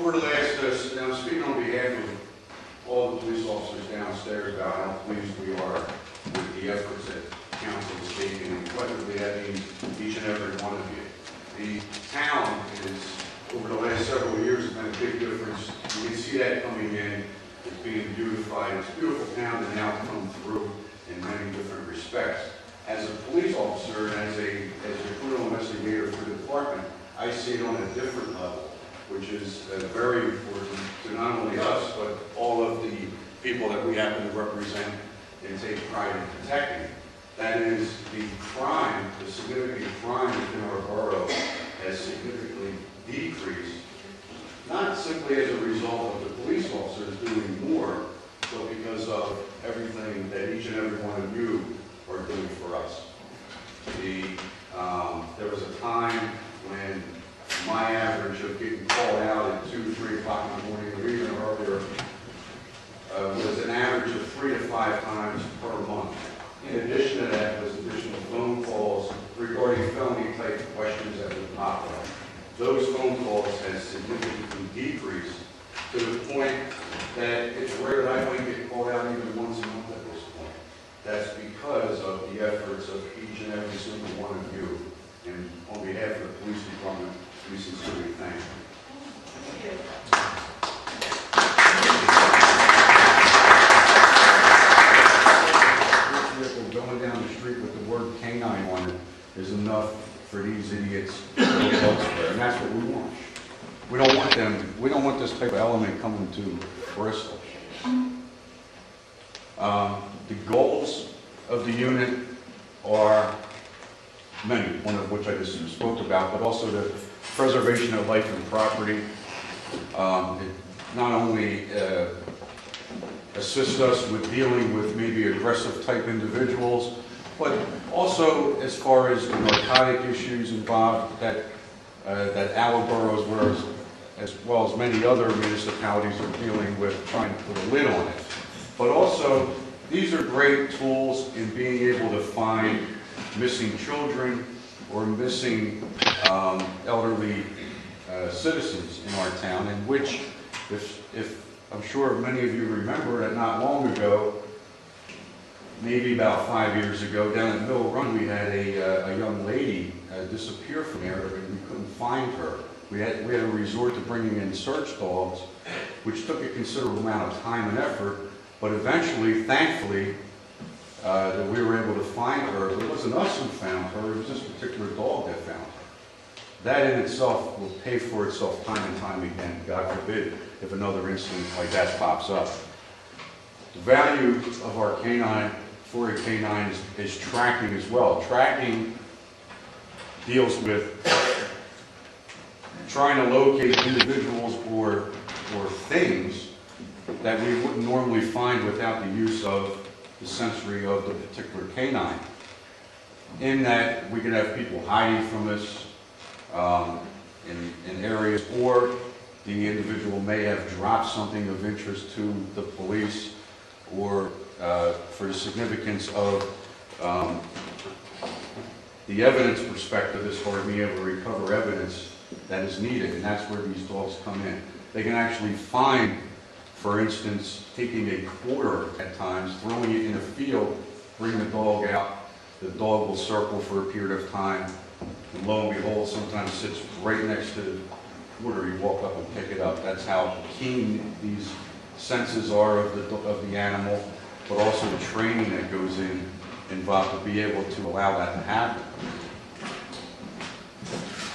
over the last, now speaking on behalf of all the police officers downstairs about how pleased we are with the efforts that council is taking, and collectively that means each and every one of you. The town is, over the last several years, has been a big difference. You can see that coming in. It's being beautified. It's a beautiful town to now come through in many different respects. As a police officer and as a criminal investigator for the department, I see it on a different level, which is very important to not only us, but all of the people that we happen to represent and take pride in protecting. That is, the crime, the significant crime within our borough has significantly decreased, not simply as a result of the police officers doing more, but because of everything that each and every one of you are doing for us. There was a time when my average of getting called out at 2, 3 o'clock in the morning or even earlier was an average of 3 to 5 times per month. In addition to that was additional phone calls regarding felony type questions that would pop up. Those phone calls have significantly decreased to the point that it's rare that I might get called out even once a month at this point. That's because of the efforts of each and every single one of you. And on behalf of the police department, we sincerely thank you. Going down the street with the word canine on it is enough for these idiots to go elsewhere, and that's what we want. We don't want them. We don't want this type of element coming to Bristol. The goals of the unit are many, one of which I just spoke about, but also the preservation of life and property. It not only assist us with dealing with maybe aggressive type individuals, but also as far as the narcotic issues involved that our boroughs were, as well as many other municipalities are dealing with, trying to put a lid on it. But also, these are great tools in being able to find missing children or missing elderly citizens in our town, in which, if I'm sure many of you remember that not long ago, maybe about 5 years ago, down at Mill Run, we had a young lady disappear from there, and we couldn't find her. We had to resort to bringing in search dogs, which took a considerable amount of time and effort, but eventually, thankfully, that we were able to find her. It wasn't us who found her, it was this particular dog that found her. That in itself will pay for itself time and time again, God forbid, if another incident like that pops up. The value of our canine, for a canine, is tracking as well. Tracking deals with trying to locate individuals or things that we wouldn't normally find without the use of the sensory of the particular canine. In that, we could have people hiding from us in areas, or the individual may have dropped something of interest to the police, or for the significance of the evidence perspective as far as being able to recover evidence that is needed, and that's where these dogs come in. They can actually find, for instance, taking a quarter at times, throwing it in a field, bring the dog out, the dog will circle for a period of time, and lo and behold, sometimes sits right next to the quarter. You walk up and pick it up. That's how keen these senses are of the animal, but also the training that goes involved to be able to allow that to happen.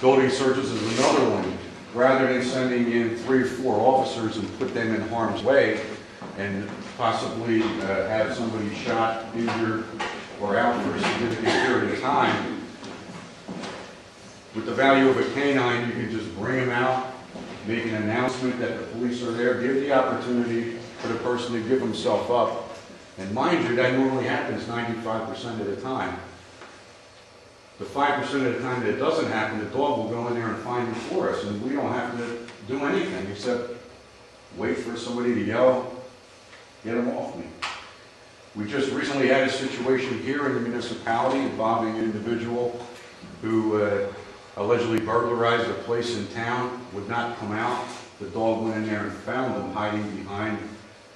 Building searches is another one. Rather than sending in 3 or 4 officers and put them in harm's way and possibly have somebody shot, injured, or out for a significant period of time, with the value of a canine, you can just bring them out, make an announcement that the police are there, give the opportunity for the person to give himself up. And mind you, that normally happens 95% of the time. The 5% of the time that it doesn't happen, the dog will go in there and find them for us, and we don't have to do anything except wait for somebody to yell, "Get them off me." We just recently had a situation here in the municipality involving an individual who allegedly burglarized a place in town, would not come out, the dog went in there and found them hiding behind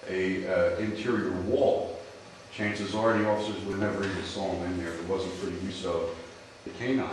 a interior wall, chances are the officers would never even saw them in there if it wasn't for the use of the canine.